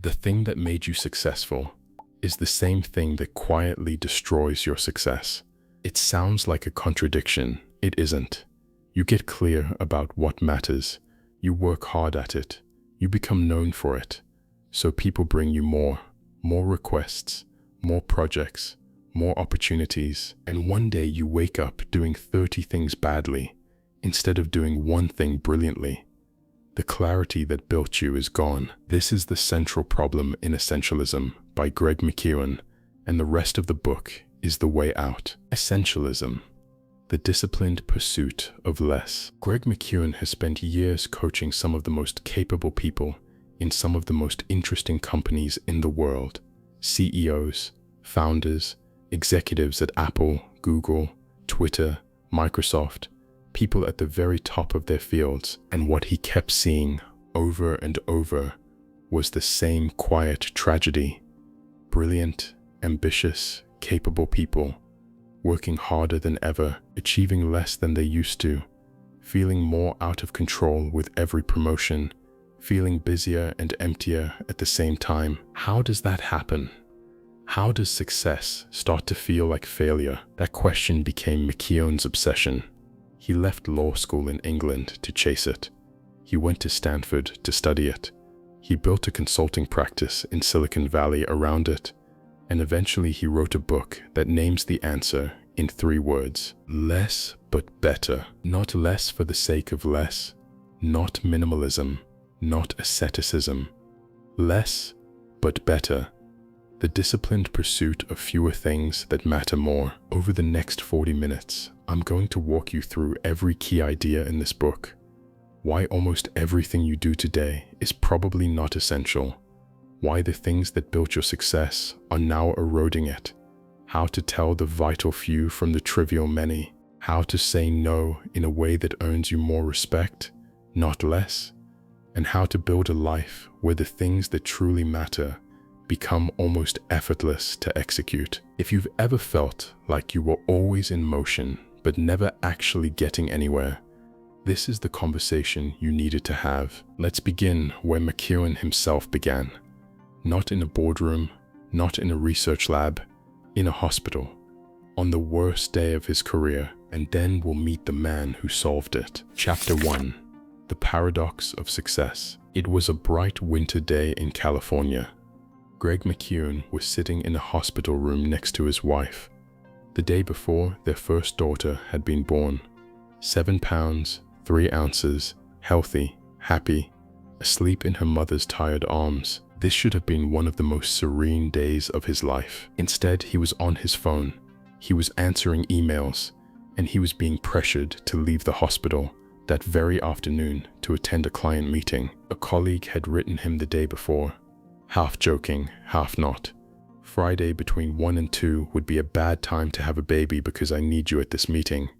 The thing that made you successful is the same thing that quietly destroys your success. It sounds like a contradiction. It isn't. You get clear about what matters. You work hard at it. You become known for it. So people bring you more requests, more projects, more opportunities. And one day you wake up doing 30 things badly instead of doing one thing brilliantly. The clarity that built you is gone. This is the central problem in Essentialism by Greg McKeown, and the rest of the book is the way out. Essentialism, the disciplined pursuit of less. Greg McKeown has spent years coaching some of the most capable people in some of the most interesting companies in the world. CEOs, founders, executives at Apple, Google, Twitter, Microsoft, people at the very top of their fields. And what he kept seeing over and over was the same quiet tragedy. Brilliant, ambitious, capable people, working harder than ever, achieving less than they used to, feeling more out of control with every promotion, feeling busier and emptier at the same time. How does that happen? How does success start to feel like failure? That question became McKeown's obsession. He left law school in England to chase it. He went to Stanford to study it. He built a consulting practice in Silicon Valley around it. And eventually he wrote a book that names the answer in 3 words: less but better. Not less for the sake of less, not minimalism, not asceticism. Less but better. The disciplined pursuit of fewer things that matter more. Over the next 40 minutes, I'm going to walk you through every key idea in this book. Why almost everything you do today is probably not essential. Why the things that built your success are now eroding it. How to tell the vital few from the trivial many. How to say no in a way that earns you more respect, not less. And how to build a life where the things that truly matter become almost effortless to execute. If you've ever felt like you were always in motion but never actually getting anywhere, this is the conversation you needed to have. Let's begin where McKeown himself began. Not in a boardroom, not in a research lab, in a hospital, on the worst day of his career, and then we'll meet the man who solved it. Chapter 1. The Paradox of Success. It was a bright winter day in California. Greg McKeown was sitting in a hospital room next to his wife. The day before, their first daughter had been born. 7 pounds, 3 ounces, healthy, happy, asleep in her mother's tired arms. This should have been one of the most serene days of his life. Instead, he was on his phone. He was answering emails, and he was being pressured to leave the hospital that very afternoon to attend a client meeting. A colleague had written him the day before, half joking, half not. Friday between 1 and 2 would be a bad time to have a baby because I need you at this meeting.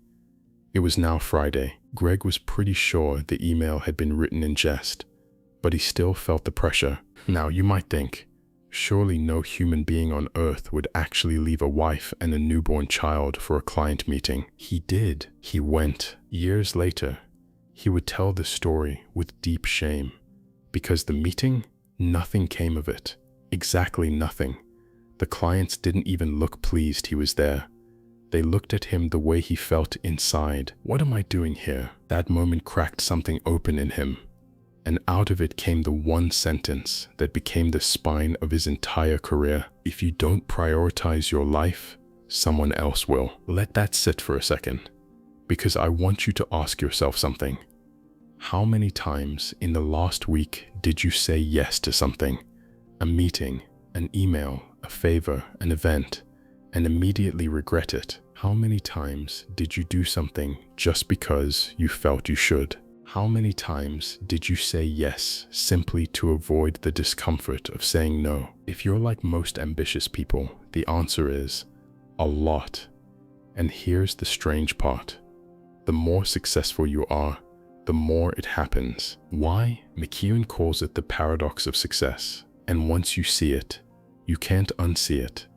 It was now Friday. Greg was pretty sure the email had been written in jest, but he still felt the pressure. Now you might think, surely no human being on earth would actually leave a wife and a newborn child for a client meeting. He did. He went. Years later, he would tell the story with deep shame, because the meeting, nothing came of it. Exactly nothing. The clients didn't even look pleased he was there. They looked at him the way he felt inside. What am I doing here? That moment cracked something open in him, and out of it came the one sentence that became the spine of his entire career. If you don't prioritize your life, someone else will. Let that sit for a second, because I want you to ask yourself something. How many times in the last week did you say yes to something? A meeting, an email, a favor, an event, and immediately regret it? How many times did you do something just because you felt you should? How many times did you say yes simply to avoid the discomfort of saying no? If you're like most ambitious people, the answer is a lot. And here's the strange part. The more successful you are, the more it happens. Why? McKeown calls it the paradox of success. And once you see it, you can't unsee it.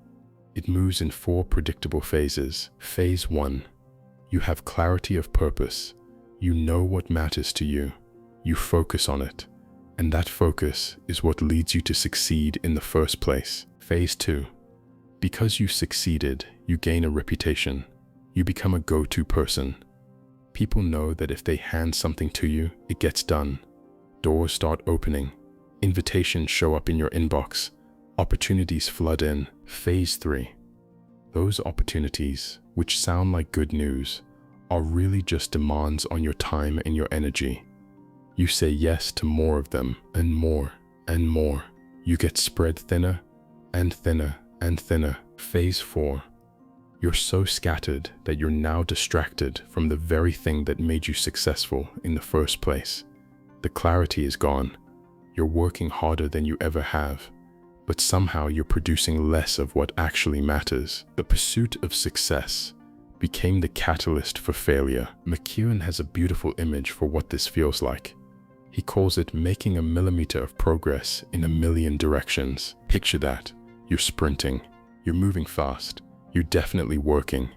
It moves in 4 predictable phases. Phase 1. You have clarity of purpose. You know what matters to you. You focus on it. And that focus is what leads you to succeed in the first place. Phase 2. Because you succeeded, you gain a reputation. You become a go-to person. People know that if they hand something to you, it gets done. Doors start opening. Invitations show up in your inbox. Opportunities flood in. Phase 3. Those opportunities, which sound like good news, are really just demands on your time and your energy. You say yes to more of them, and more, and more. You get spread thinner, and thinner, and thinner. Phase 4. You're so scattered that you're now distracted from the very thing that made you successful in the first place. The clarity is gone. You're working harder than you ever have, but somehow you're producing less of what actually matters. The pursuit of success became the catalyst for failure. McKeown has a beautiful image for what this feels like. He calls it making a millimeter of progress in a million directions. Picture that. You're sprinting. You're moving fast. You're definitely working.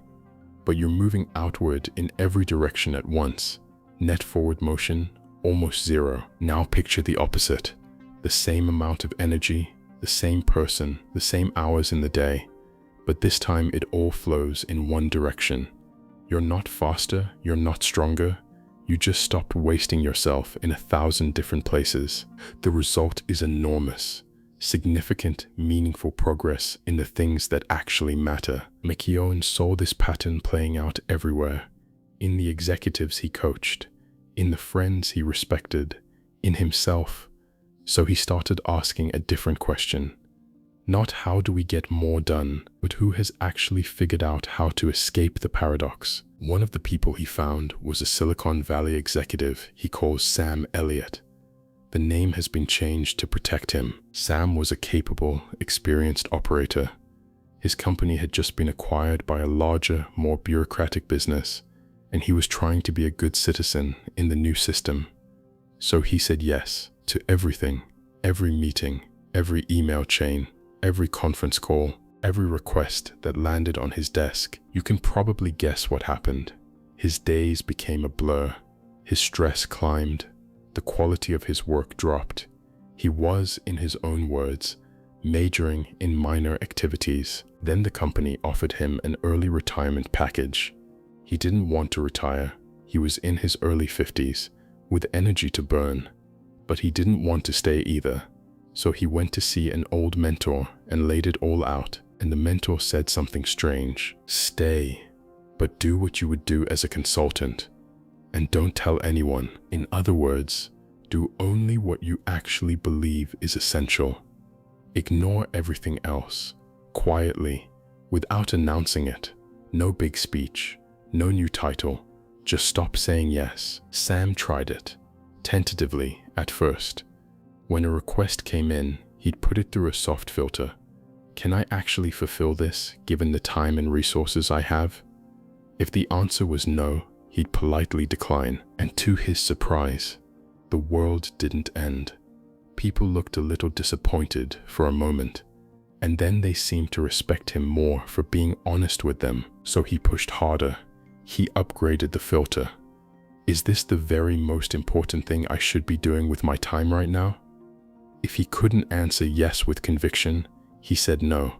But you're moving outward in every direction at once. Net forward motion, almost zero. Now picture the opposite. The same amount of energy, the same person, the same hours in the day. But this time it all flows in one direction. You're not faster, you're not stronger. You just stopped wasting yourself in 1,000 different places. The result is enormous. Significant, meaningful progress in the things that actually matter. McKeown saw this pattern playing out everywhere. In the executives he coached, in the friends he respected, in himself. So he started asking a different question. Not how do we get more done, but who has actually figured out how to escape the paradox. One of the people he found was a Silicon Valley executive he calls Sam Elliott. The name has been changed to protect him. Sam was a capable, experienced operator. His company had just been acquired by a larger, more bureaucratic business, and he was trying to be a good citizen in the new system. So he said yes to everything, every meeting, every email chain, every conference call, every request that landed on his desk. You can probably guess what happened. His days became a blur. His stress climbed. The quality of his work dropped. He was, in his own words, majoring in minor activities. Then the company offered him an early retirement package. He didn't want to retire. He was in his early 50s, with energy to burn. But he didn't want to stay either. So he went to see an old mentor and laid it all out. And the mentor said something strange. Stay, but do what you would do as a consultant. And don't tell anyone. In other words, do only what you actually believe is essential. Ignore everything else, quietly, without announcing it. No big speech, no new title. Just stop saying yes. Sam tried it, tentatively at first. When a request came in, he'd put it through a soft filter. Can I actually fulfill this, given the time and resources I have? If the answer was no, he'd politely decline, and to his surprise, the world didn't end. People looked a little disappointed for a moment, and then they seemed to respect him more for being honest with them, so he pushed harder. He upgraded the filter. Is this the very most important thing I should be doing with my time right now? If he couldn't answer yes with conviction, he said no.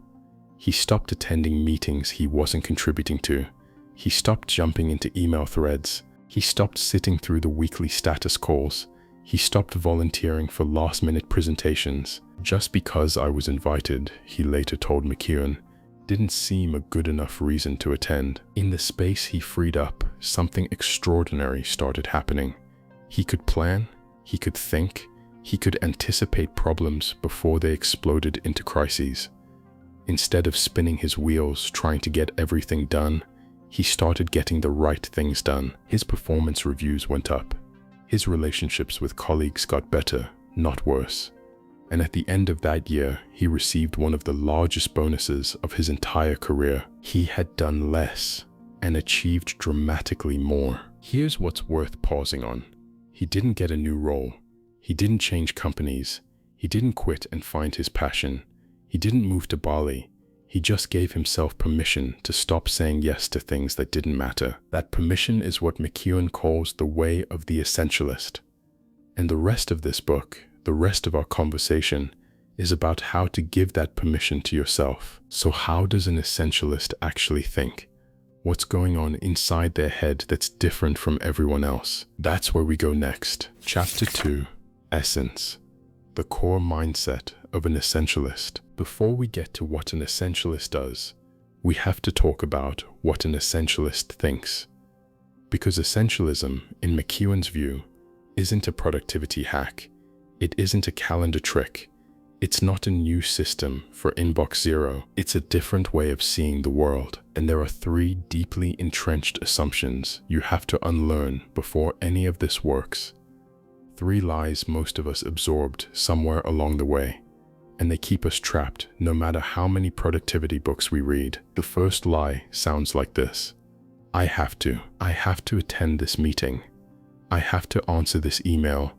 He stopped attending meetings he wasn't contributing to. He stopped jumping into email threads. He stopped sitting through the weekly status calls. He stopped volunteering for last-minute presentations. Just because I was invited, he later told McKeown, didn't seem a good enough reason to attend. In the space he freed up, something extraordinary started happening. He could plan, he could think, he could anticipate problems before they exploded into crises. Instead of spinning his wheels trying to get everything done, he started getting the right things done. His performance reviews went up. His relationships with colleagues got better, not worse. And at the end of that year, he received one of the largest bonuses of his entire career. He had done less and achieved dramatically more. Here's what's worth pausing on. He didn't get a new role. He didn't change companies. He didn't quit and find his passion. He didn't move to Bali. He just gave himself permission to stop saying yes to things that didn't matter. That permission is what McKeown calls the way of the Essentialist. And the rest of this book, The rest of our conversation is about how to give that permission to yourself. So how does an essentialist actually think? What's going on inside their head that's different from everyone else? That's where we go next. Chapter 2, Essence, the core mindset of an essentialist. Before we get to what an essentialist does, we have to talk about what an essentialist thinks. Because essentialism, in McKeown's view, isn't a productivity hack. It isn't a calendar trick. It's not a new system for inbox zero. It's a different way of seeing the world. And there are 3 deeply entrenched assumptions you have to unlearn before any of this works. 3 lies most of us absorbed somewhere along the way, and they keep us trapped no matter how many productivity books we read. The first lie sounds like this: I have to attend this meeting. I have to answer this email.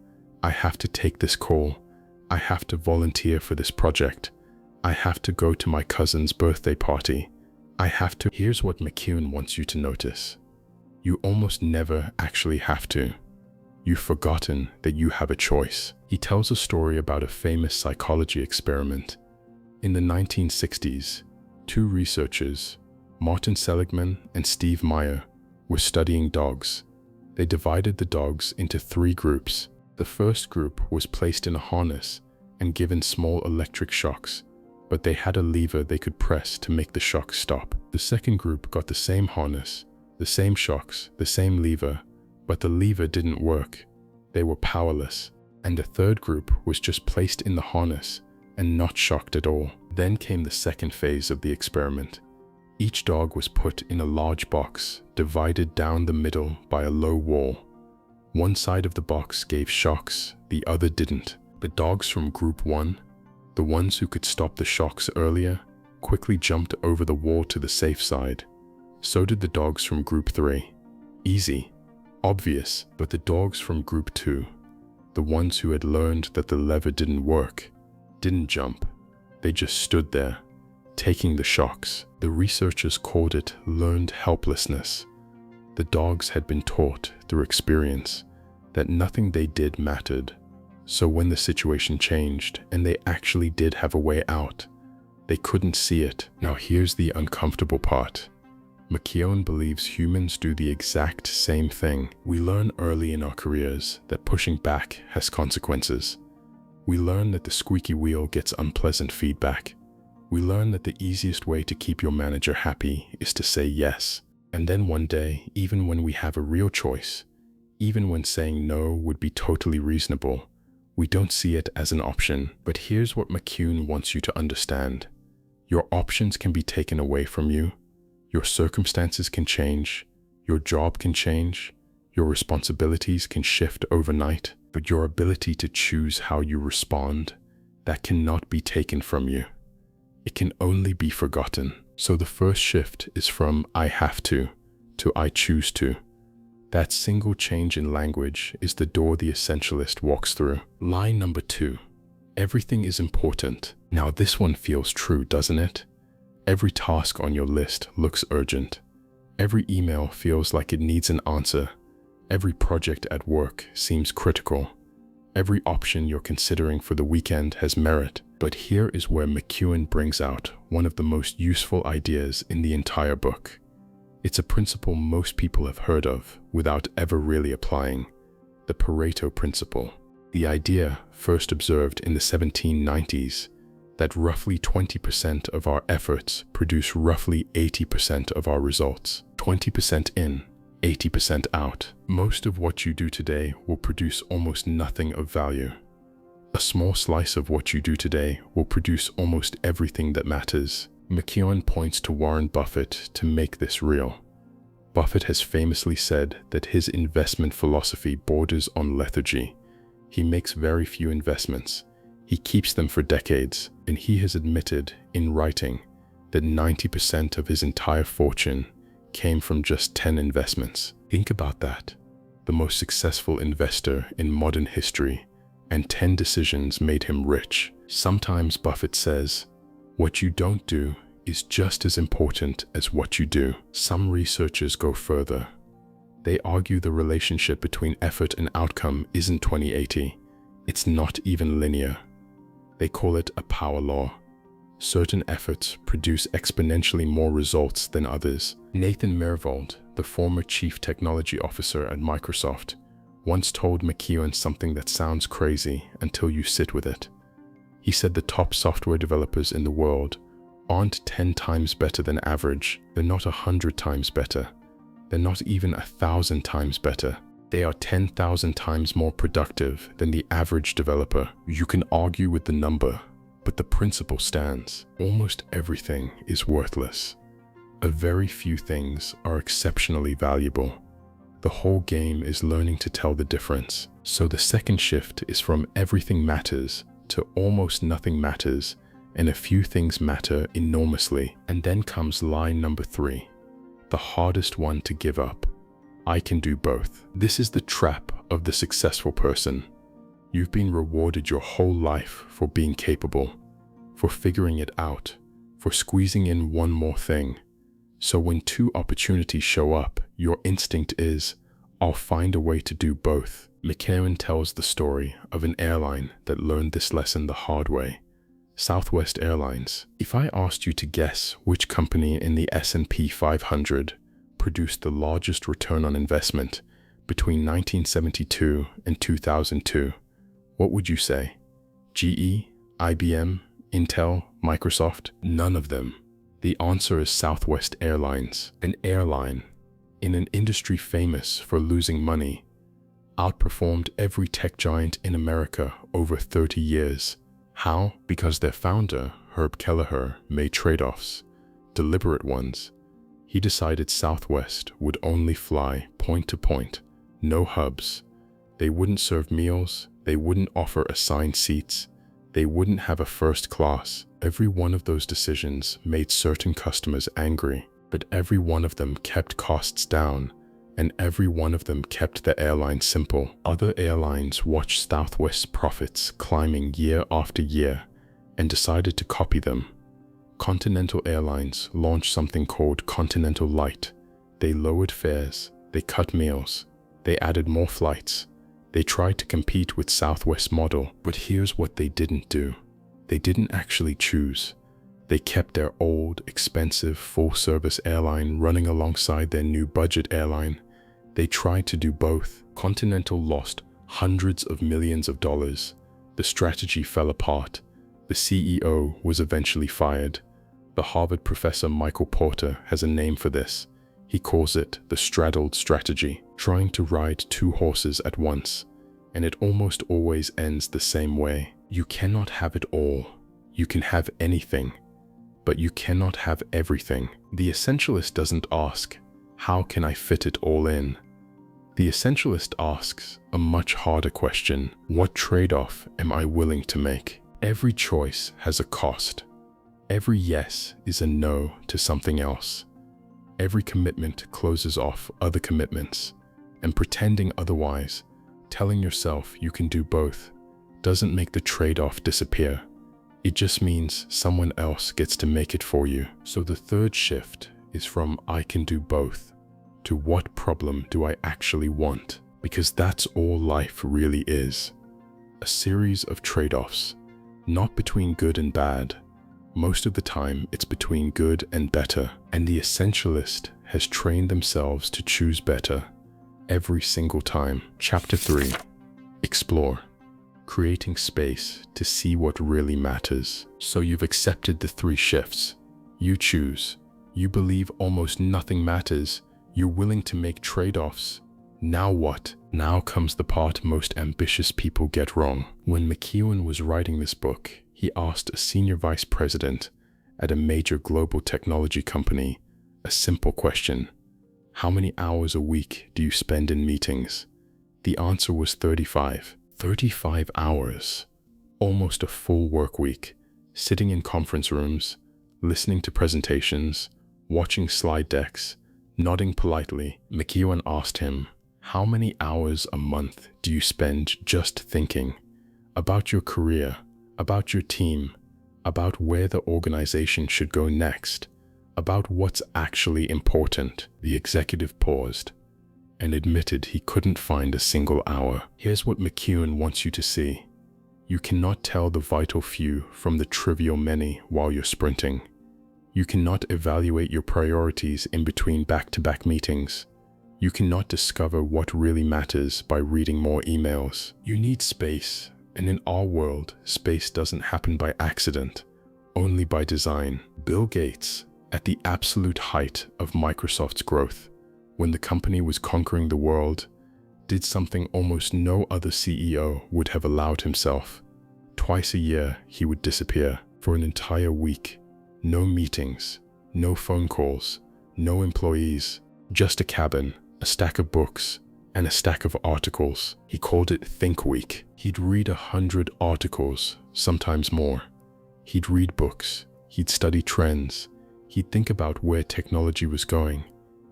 I have to take this call. I have to volunteer for this project. I have to go to my cousin's birthday party. I have to. Here's what McKeown wants you to notice. You almost never actually have to. You've forgotten that you have a choice. He tells a story about a famous psychology experiment. In the 1960s, 2 researchers, Martin Seligman and Steve Meyer, were studying dogs. They divided the dogs into 3 groups. The first group was placed in a harness and given small electric shocks, but they had a lever they could press to make the shocks stop. The second group got the same harness, the same shocks, the same lever, but the lever didn't work. They were powerless. And the third group was just placed in the harness and not shocked at all. Then came the second phase of the experiment. Each dog was put in a large box, divided down the middle by a low wall. One side of the box gave shocks, the other didn't. The dogs from Group 1, the ones who could stop the shocks earlier, quickly jumped over the wall to the safe side. So did the dogs from Group 3. Easy, obvious. But the dogs from Group 2, the ones who had learned that the lever didn't work, didn't jump. They just stood there, taking the shocks. The researchers called it learned helplessness. The dogs had been taught through experience that nothing they did mattered. So when the situation changed and they actually did have a way out, they couldn't see it. Now here's the uncomfortable part. McKeown believes humans do the exact same thing. We learn early in our careers that pushing back has consequences. We learn that the squeaky wheel gets unpleasant feedback. We learn that the easiest way to keep your manager happy is to say yes. And then one day, even when we have a real choice, even when saying no would be totally reasonable, we don't see it as an option. But here's what McKeown wants you to understand. Your options can be taken away from you. Your circumstances can change. Your job can change. Your responsibilities can shift overnight. But your ability to choose how you respond, that cannot be taken from you. It can only be forgotten. So the first shift is from I have to I choose to. That single change in language is the door the essentialist walks through. Lie number 2. Everything is important. Now this one feels true, doesn't it? Every task on your list looks urgent. Every email feels like it needs an answer. Every project at work seems critical. Every option you're considering for the weekend has merit. But here is where McKeown brings out one of the most useful ideas in the entire book. It's a principle most people have heard of without ever really applying: the Pareto Principle. The idea, first observed in the 1790s, that roughly 20% of our efforts produce roughly 80% of our results. 20% in, 80% out. Most of what you do today will produce almost nothing of value. A small slice of what you do today will produce almost everything that matters. McKeown points to Warren Buffett to make this real. Buffett has famously said that his investment philosophy borders on lethargy. He makes very few investments. He keeps them for decades, and he has admitted in writing that 90% of his entire fortune came from just 10 investments. Think about that. The most successful investor in modern history, and 10 decisions made him rich. Sometimes Buffett says, what you don't do is just as important as what you do. Some researchers go further. They argue the relationship between effort and outcome isn't 20/80. It's not even linear. They call it a power law. Certain efforts produce exponentially more results than others. Nathan Myhrvold, the former chief technology officer at Microsoft, once told McKeown something that sounds crazy until you sit with it. He said the top software developers in the world aren't 10 times better than average. They're not 100 times better. They're not even 1,000 times better. They are 10,000 times more productive than the average developer. You can argue with the number, but the principle stands. Almost everything is worthless. A very few things are exceptionally valuable. The whole game is learning to tell the difference. So the second shift is from everything matters to almost nothing matters, and a few things matter enormously. And then comes line number 3, the hardest one to give up. I can do both. This is the trap of the successful person. You've been rewarded your whole life for being capable, for figuring it out, for squeezing in one more thing. So when 2 opportunities show up, your instinct is, I'll find a way to do both. McKeown tells the story of an airline that learned this lesson the hard way. Southwest Airlines. If I asked you to guess which company in the S&P 500 produced the largest return on investment between 1972 and 2002, what would you say? GE, IBM, Intel, Microsoft? None of them. The answer is Southwest Airlines. An airline in an industry famous for losing money outperformed every tech giant in America over 30 years. How? Because their founder, Herb Kelleher, made trade-offs, deliberate ones. He decided Southwest would only fly point to point, no hubs. They wouldn't serve meals, they wouldn't offer assigned seats, they wouldn't have a first class. Every one of those decisions made certain customers angry, but every one of them kept costs down, and every one of them kept the airline simple. Other airlines watched Southwest's profits climbing year after year and decided to copy them. Continental Airlines launched something called Continental Light. They lowered fares, they cut meals, they added more flights. They tried to compete with Southwest's model, but here's what they didn't do. They didn't actually choose. They kept their old, expensive, full-service airline running alongside their new budget airline. They tried to do both. Continental lost hundreds of millions of dollars. The strategy fell apart. The CEO was eventually fired. The Harvard professor Michael Porter has a name for this. He calls it the straddled strategy, trying to ride 2 horses at once, and it almost always ends the same way. You cannot have it all. You can have anything, but you cannot have everything. The Essentialist doesn't ask, how can I fit it all in? The Essentialist asks a much harder question, what trade-off am I willing to make? Every choice has a cost. Every yes is a no to something else. Every commitment closes off other commitments, and pretending otherwise, telling yourself you can do both, doesn't make the trade-off disappear. It just means someone else gets to make it for you. So the third shift is from I can do both to what problem do I actually want? Because that's all life really is. A series of trade-offs, not between good and bad. Most of the time, it's between good and better. And the Essentialist has trained themselves to choose better every single time. Chapter 3. Explore. Creating space to see what really matters. So you've accepted the 3 shifts. You choose. You believe almost nothing matters. You're willing to make trade-offs. Now what? Now comes the part most ambitious people get wrong. When McKeown was writing this book, he asked a senior vice president at a major global technology company a simple question. How many hours a week do you spend in meetings? The answer was 35. 35 hours. Almost a full work week, sitting in conference rooms, listening to presentations, watching slide decks, nodding politely. McKeown asked him, how many hours a month do you spend just thinking about your career, about your team, about where the organization should go next, about what's actually important? The executive paused and admitted he couldn't find a single hour. Here's what McKeown wants you to see. You cannot tell the vital few from the trivial many while you're sprinting. You cannot evaluate your priorities in between back-to-back meetings. You cannot discover what really matters by reading more emails. You need space, and in our world, space doesn't happen by accident, only by design. Bill Gates, at the absolute height of Microsoft's growth, when the company was conquering the world, did something almost no other CEO would have allowed himself. Twice a year, he would disappear for an entire week. No meetings, no phone calls, no employees, just a cabin, a stack of books, and a stack of articles. He called it Think Week. He'd read 100 articles, sometimes more. He'd read books, he'd study trends, he'd think about where technology was going.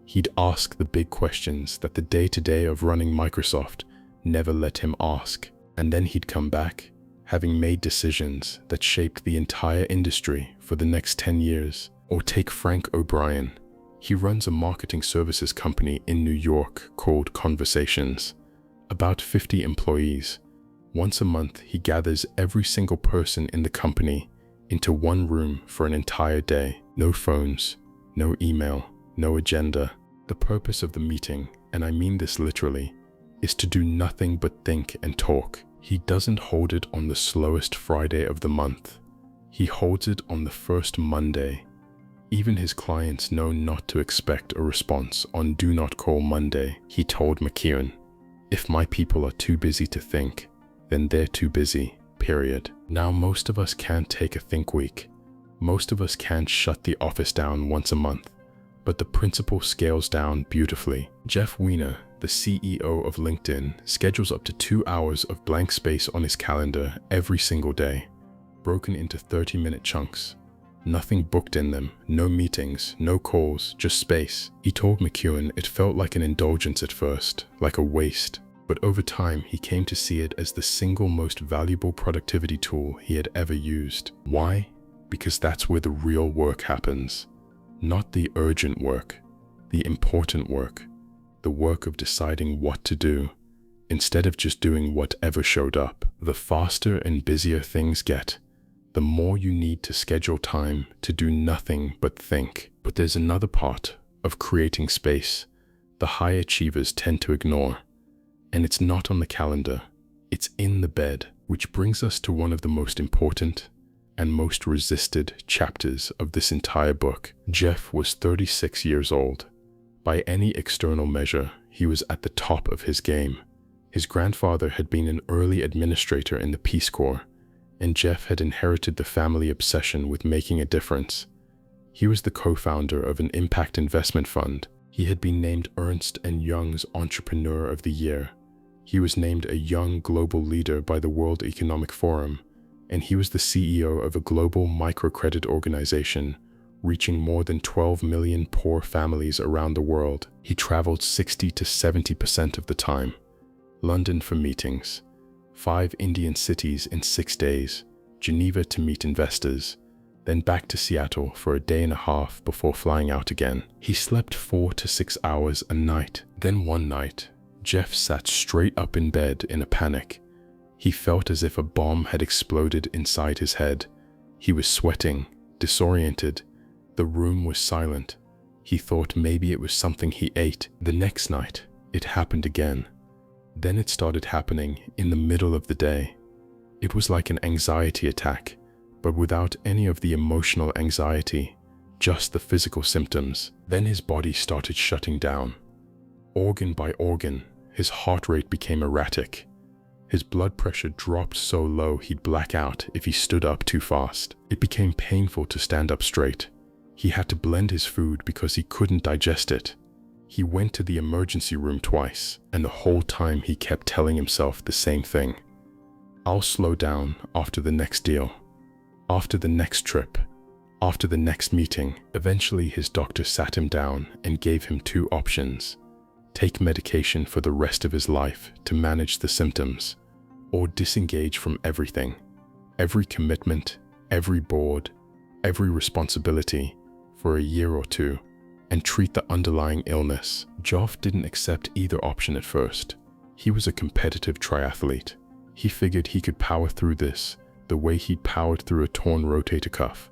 He'd ask the big questions that the day-to-day of running Microsoft never let him ask. And then he'd come back, having made decisions that shaped the entire industry for the next 10 years. Or take Frank O'Brien. He runs a marketing services company in New York called Conversations. About 50 employees. Once a month, he gathers every single person in the company into one room for an entire day. No phones, no email, no agenda. The purpose of the meeting, and I mean this literally, is to do nothing but think and talk. He doesn't hold it on the slowest Friday of the month. He holds it on the first Monday. Even his clients know not to expect a response on Do Not Call Monday. He told McKeown, "If my people are too busy to think, then they're too busy, period." Now, most of us can't take a think week. Most of us can't shut the office down once a month. But the principle scales down beautifully. Jeff Weiner, the CEO of LinkedIn, schedules up to 2 hours of blank space on his calendar every single day, broken into 30-minute chunks. Nothing booked in them, no meetings, no calls, just space. He told McKeown it felt like an indulgence at first, like a waste. But over time, he came to see it as the single most valuable productivity tool he had ever used. Why? Because that's where the real work happens. Not the urgent work, the important work, the work of deciding what to do, instead of just doing whatever showed up. The faster and busier things get, the more you need to schedule time to do nothing but think. But there's another part of creating space the high achievers tend to ignore. And it's not on the calendar, it's in the bed, which brings us to one of the most important and most resisted chapters of this entire book. Jeff was 36 years old. By any external measure, he was at the top of his game. His grandfather had been an early administrator in the Peace Corps, and Jeff had inherited the family obsession with making a difference. He was the co-founder of an impact investment fund. He had been named Ernst & Young's Entrepreneur of the Year. He was named a Young Global Leader by the World Economic Forum, and he was the CEO of a global microcredit organization, reaching more than 12 million poor families around the world. He traveled 60 to 70% of the time. London for meetings, 5 Indian cities in 6 days, Geneva to meet investors, then back to Seattle for a day and a half before flying out again. He slept 4 to 6 hours a night. Then one night, Jeff sat straight up in bed in a panic. He felt as if a bomb had exploded inside his head. He was sweating, disoriented. The room was silent. He thought maybe it was something he ate. The next night, it happened again. Then it started happening in the middle of the day. It was like an anxiety attack, but without any of the emotional anxiety, just the physical symptoms. Then his body started shutting down. Organ by organ, his heart rate became erratic. His blood pressure dropped so low he'd black out if he stood up too fast. It became painful to stand up straight. He had to blend his food because he couldn't digest it. He went to the emergency room twice, and the whole time he kept telling himself the same thing. I'll slow down after the next deal, after the next trip, after the next meeting. Eventually, his doctor sat him down and gave him 2 options. Take medication for the rest of his life to manage the symptoms, or disengage from everything, every commitment, every board, every responsibility for a year or 2, and treat the underlying illness. Jeff didn't accept either option at first. He was a competitive triathlete. He figured he could power through this the way he'd powered through a torn rotator cuff.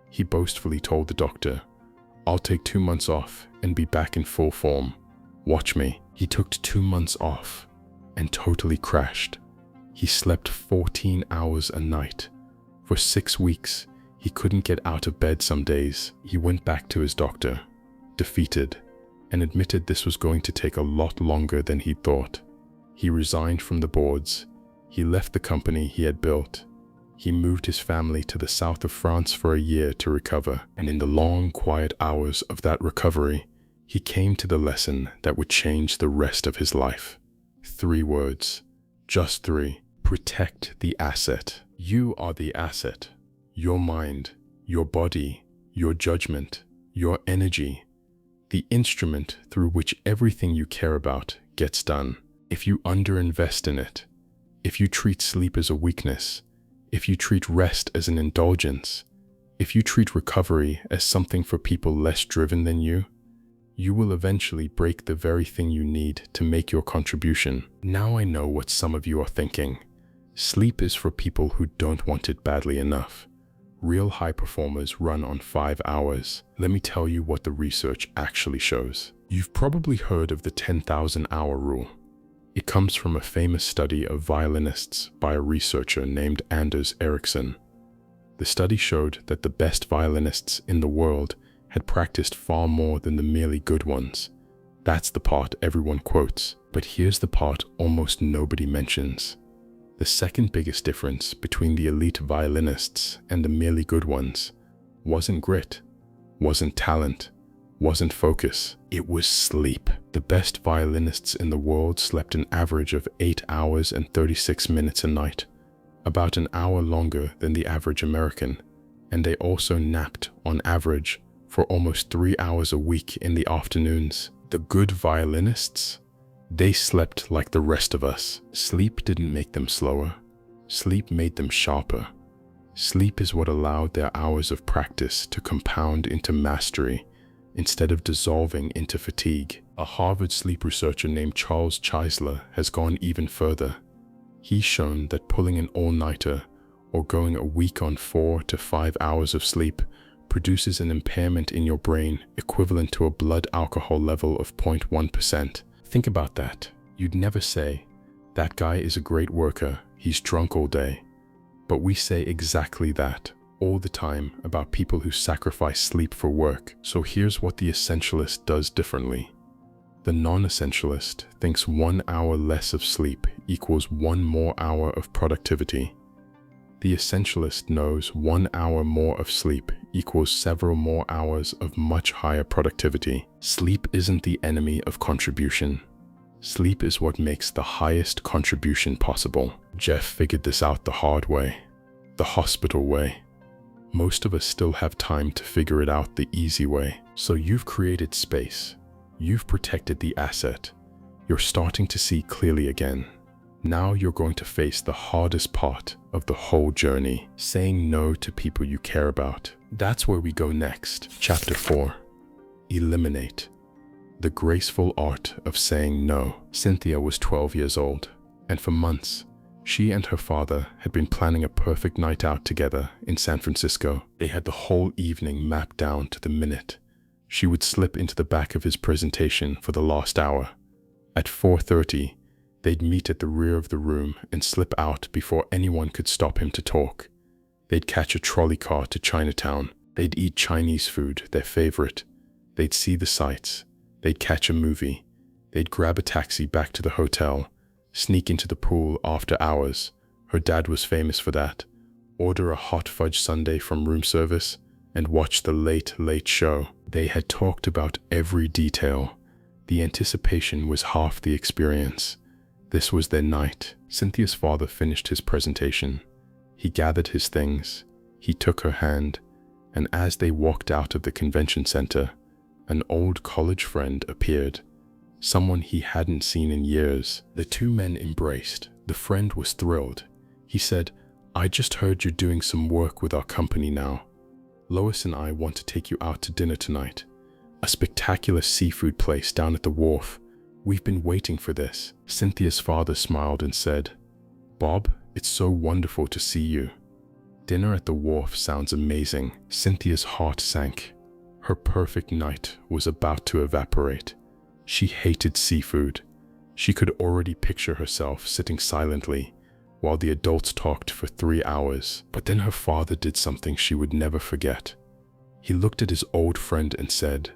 He boastfully told the doctor, "I'll take 2 months off and be back in full form. Watch me." He took 2 months off and totally crashed. He slept 14 hours a night. For 6 weeks, he couldn't get out of bed some days. He went back to his doctor, defeated, and admitted this was going to take a lot longer than he thought. He resigned from the boards. He left the company he had built. He moved his family to the south of France for a year to recover, and in the long, quiet hours of that recovery, he came to the lesson that would change the rest of his life. 3 words, just 3. Protect the asset. You are the asset. Your mind, your body, your judgment, your energy, the instrument through which everything you care about gets done. If you underinvest in it, if you treat sleep as a weakness, if you treat rest as an indulgence, if you treat recovery as something for people less driven than you will eventually break the very thing you need to make your contribution. Now I know what some of you are thinking. Sleep is for people who don't want it badly enough. Real high performers run on 5 hours. Let me tell you what the research actually shows. You've probably heard of the 10,000-hour rule. It comes from a famous study of violinists by a researcher named Anders Ericsson. The study showed that the best violinists in the world had practiced far more than the merely good ones. That's the part everyone quotes, but here's the part almost nobody mentions. The second biggest difference between the elite violinists and the merely good ones wasn't grit, wasn't talent, wasn't focus. It was sleep. The best violinists in the world slept an average of 8 hours and 36 minutes a night, about an hour longer than the average American, and they also napped on average for almost 3 hours a week in the afternoons. The good violinists, they slept like the rest of us. Sleep didn't make them slower. Sleep made them sharper. Sleep is what allowed their hours of practice to compound into mastery instead of dissolving into fatigue. A Harvard sleep researcher named Charles Chisler has gone even further. He's shown that pulling an all-nighter or going a week on 4 to 5 hours of sleep produces an impairment in your brain equivalent to a blood alcohol level of 0.1%. Think about that. You'd never say, "That guy is a great worker, he's drunk all day." But we say exactly that all the time about people who sacrifice sleep for work. So here's what the essentialist does differently. The non-essentialist thinks 1 hour less of sleep equals 1 more hour of productivity. The essentialist knows 1 hour more of sleep equals several more hours of much higher productivity. Sleep isn't the enemy of contribution. Sleep is what makes the highest contribution possible. Jeff figured this out the hard way, the hospital way. Most of us still have time to figure it out the easy way. So you've created space. You've protected the asset. You're starting to see clearly again. Now you're going to face the hardest part of the whole journey, saying no to people you care about. That's where we go next. Chapter 4. Eliminate. The graceful art of saying no. Cynthia was 12 years old, and for months, she and her father had been planning a perfect night out together in San Francisco. They had the whole evening mapped down to the minute. She would slip into the back of his presentation for the last hour. At 4:30, they'd meet at the rear of the room and slip out before anyone could stop him to talk. They'd catch a trolley car to Chinatown. They'd eat Chinese food, their favorite. They'd see the sights. They'd catch a movie. They'd grab a taxi back to the hotel, sneak into the pool after hours. Her dad was famous for that. Order a hot fudge sundae from room service and watch the Late Late Show. They had talked about every detail. The anticipation was half the experience. This was their night. Cynthia's father finished his presentation. He gathered his things. He took her hand, and as they walked out of the convention center, an old college friend appeared, someone he hadn't seen in years. The two men embraced. The friend was thrilled. He said, "I just heard you're doing some work with our company now. Lois and I want to take you out to dinner tonight. A spectacular seafood place down at the wharf. We've been waiting for this." Cynthia's father smiled and said, "Bob, it's so wonderful to see you. Dinner at the wharf sounds amazing." Cynthia's heart sank. Her perfect night was about to evaporate. She hated seafood. She could already picture herself sitting silently while the adults talked for 3 hours. But then her father did something she would never forget. He looked at his old friend and said,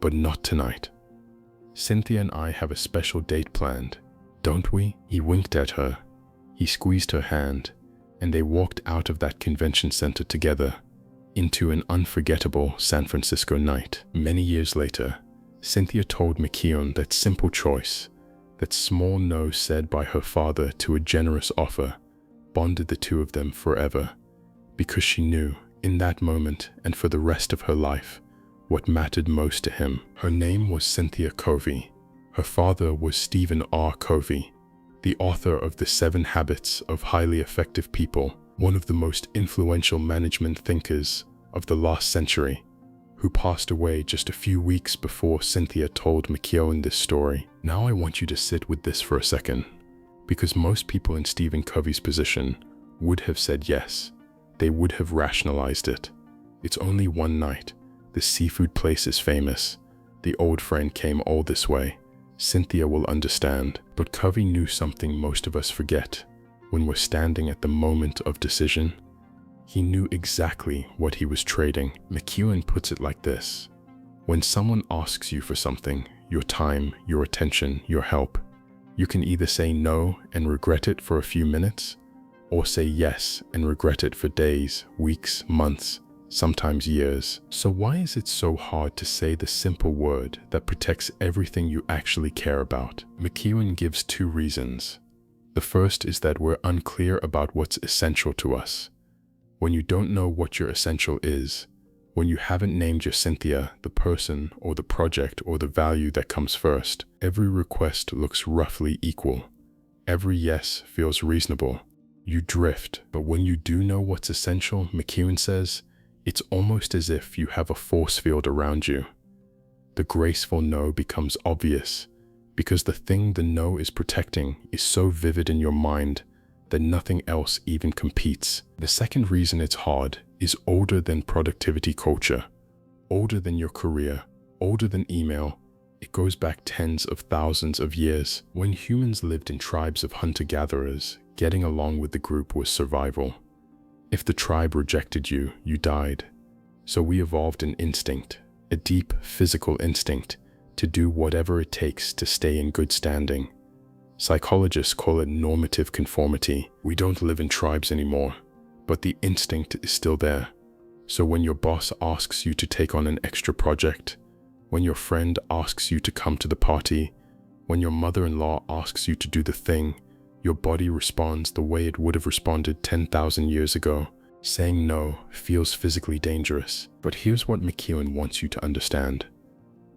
"But not tonight. Cynthia and I have a special date planned, don't we?" He winked at her. He squeezed her hand, and they walked out of that convention center together into an unforgettable San Francisco night. Many years later, Cynthia told McKeown that simple choice, that small no said by her father to a generous offer, bonded the two of them forever, because she knew, in that moment and for the rest of her life, what mattered most to him. Her name was Cynthia Covey. Her father was Stephen R. Covey, the author of The 7 Habits of Highly Effective People, one of the most influential management thinkers of the last century, who passed away just a few weeks before Cynthia told McKeown this story. Now I want you to sit with this for a second, because most people in Stephen Covey's position would have said yes. They would have rationalized it. It's only one night. The seafood place is famous. The old friend came all this way. Cynthia will understand. But Covey knew something most of us forget when we're standing at the moment of decision. He knew exactly what he was trading. McKeown puts it like this: when someone asks you for something, your time, your attention, your help, you can either say no and regret it for a few minutes, or say yes and regret it for days, weeks, months, sometimes years. So why is it so hard to say the simple word that protects everything you actually care about? McKeown gives 2 reasons. The first is that we're unclear about what's essential to us. When you don't know what your essential is, when you haven't named your Cynthia, the person or the project or the value that comes first, every request looks roughly equal. Every yes feels reasonable. You drift. But when you do know what's essential, McKeown says, it's almost as if you have a force field around you. The graceful no becomes obvious because the thing the no is protecting is so vivid in your mind that nothing else even competes. The second reason it's hard is older than productivity culture, older than your career, older than email. It goes back tens of thousands of years. When humans lived in tribes of hunter-gatherers, getting along with the group was survival. If the tribe rejected you, you died. So we evolved an instinct, a deep physical instinct, to do whatever it takes to stay in good standing. Psychologists call it normative conformity. We don't live in tribes anymore, but the instinct is still there. So when your boss asks you to take on an extra project, when your friend asks you to come to the party, when your mother-in-law asks you to do the thing, your body responds the way it would have responded 10,000 years ago. Saying no feels physically dangerous. But here's what McKeown wants you to understand.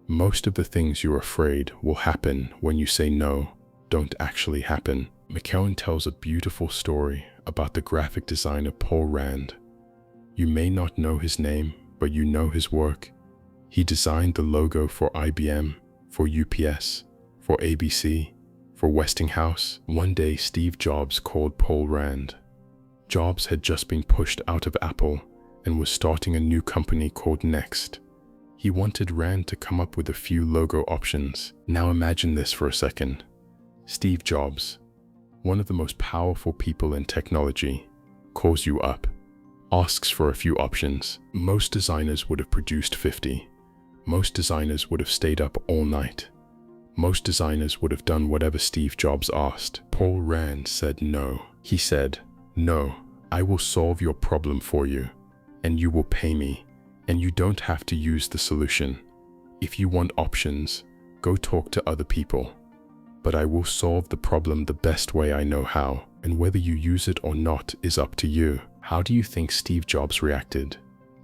Most of the things you're afraid will happen when you say no don't actually happen. McKeown tells a beautiful story about the graphic designer Paul Rand. You may not know his name, but you know his work. He designed the logo for IBM, for UPS, for ABC, for Westinghouse. One day, Steve Jobs called Paul Rand. Jobs had just been pushed out of Apple and was starting a new company called Next. He wanted Rand to come up with a few logo options. Now imagine this for a second. Steve Jobs, one of the most powerful people in technology, calls you up, asks for a few options. Most designers would have produced 50. Most designers would have stayed up all night. Most designers would have done whatever Steve Jobs asked. Paul Rand said no. He said, "No, I will solve your problem for you, and you will pay me, and you don't have to use the solution. If you want options, go talk to other people. But I will solve the problem the best way I know how, and whether you use it or not is up to you." How do you think Steve Jobs reacted?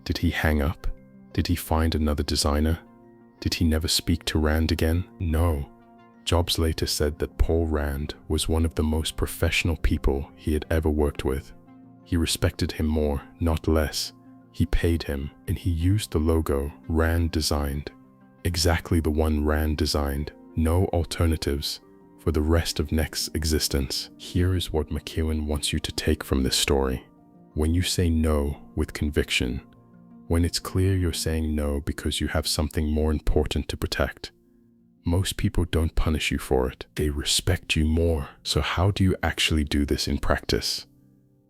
Did he hang up? Did he find another designer? Did he never speak to Rand again? No. Jobs later said that Paul Rand was one of the most professional people he had ever worked with. He respected him more, not less. He paid him, and he used the logo Rand designed. Exactly the one Rand designed. No alternatives. for the rest of next existence. Here is what McKeown wants you to take from this story. When you say no with conviction, when it's clear you're saying no because you have something more important to protect, most people don't punish you for it. They respect you more. So how do you actually do this in practice?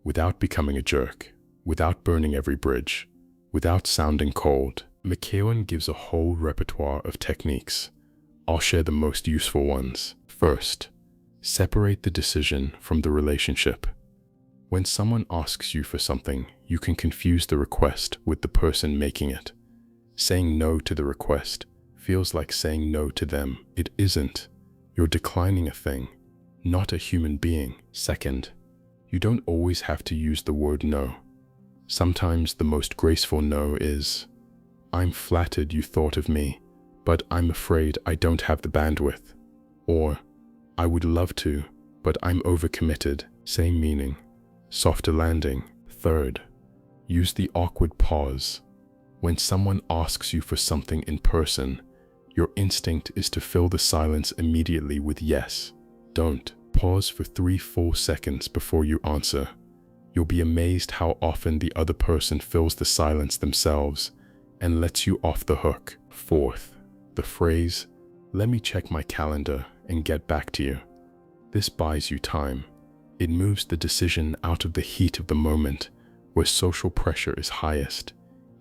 Without becoming a jerk, without burning every bridge, without sounding cold. McKeown gives a whole repertoire of techniques. I'll share the most useful ones. First, separate the decision from the relationship. When someone asks you for something, you can confuse the request with the person making it. Saying no to the request feels like saying no to them. It isn't. You're declining a thing, not a human being. Second, you don't always have to use the word no. Sometimes the most graceful no is, "I'm flattered you thought of me, but I'm afraid I don't have the bandwidth." Or, "I would love to, but I'm overcommitted." Same meaning, softer landing. Third, use the awkward pause. When someone asks you for something in person, your instinct is to fill the silence immediately with yes. Don't. Pause for 3 full seconds before you answer. You'll be amazed how often the other person fills the silence themselves and lets you off the hook. Fourth, the phrase, "Let me check my calendar and get back to you." This buys you time. It moves the decision out of the heat of the moment, where social pressure is highest,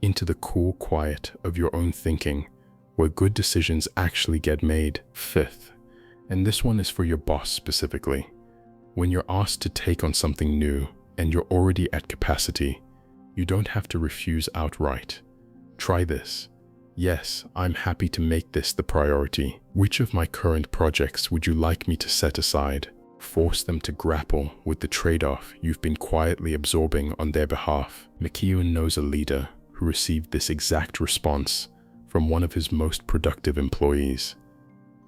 into the cool quiet of your own thinking, where good decisions actually get made. Fifth, and this one is for your boss specifically. When you're asked to take on something new and you're already at capacity, you don't have to refuse outright. Try this. "Yes, I'm happy to make this the priority. Which of my current projects would you like me to set aside?" Force them to grapple with the trade-off you've been quietly absorbing on their behalf. McKeown knows a leader who received this exact response from one of his most productive employees.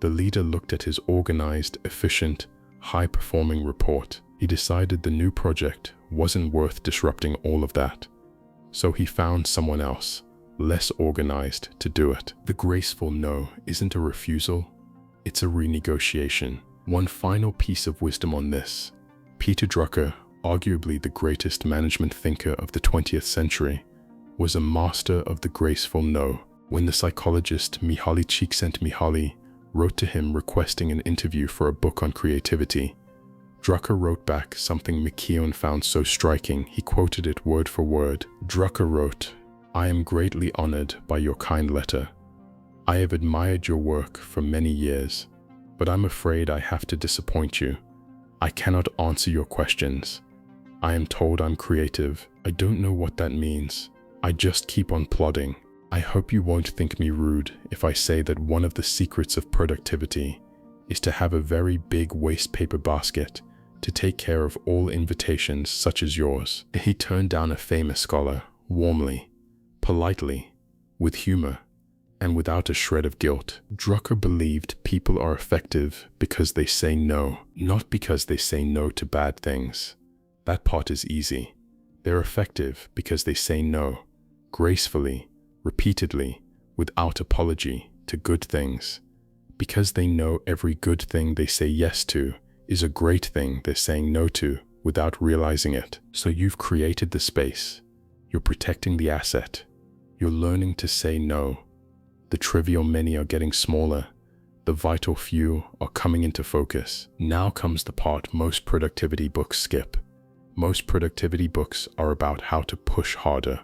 The leader looked at his organized, efficient, high-performing report. He decided the new project wasn't worth disrupting all of that. So he found someone else, less organized, to do it. The graceful no isn't a refusal, it's a renegotiation. One final piece of wisdom on this. Peter Drucker, arguably the greatest management thinker of the 20th century, was a master of the graceful no. When the psychologist Mihaly Csikszentmihalyi wrote to him requesting an interview for a book on creativity, Drucker wrote back something McKeown found so striking he quoted it word for word. Drucker wrote, "I am greatly honored by your kind letter. I have admired your work for many years, but I'm afraid I have to disappoint you. I cannot answer your questions. I am told I'm creative. I don't know what that means. I just keep on plodding. I hope you won't think me rude if I say that one of the secrets of productivity is to have a very big waste paper basket to take care of all invitations such as yours." He turned down a famous scholar, warmly, politely, with humor, and without a shred of guilt. Drucker believed people are effective because they say no, not because they say no to bad things. That part is easy. They're effective because they say no, gracefully, repeatedly, without apology, to good things. Because they know every good thing they say yes to is a great thing they're saying no to without realizing it. So you've created the space. You're protecting the asset. You're learning to say no. The trivial many are getting smaller. The vital few are coming into focus. Now comes the part most productivity books skip. Most productivity books are about how to push harder,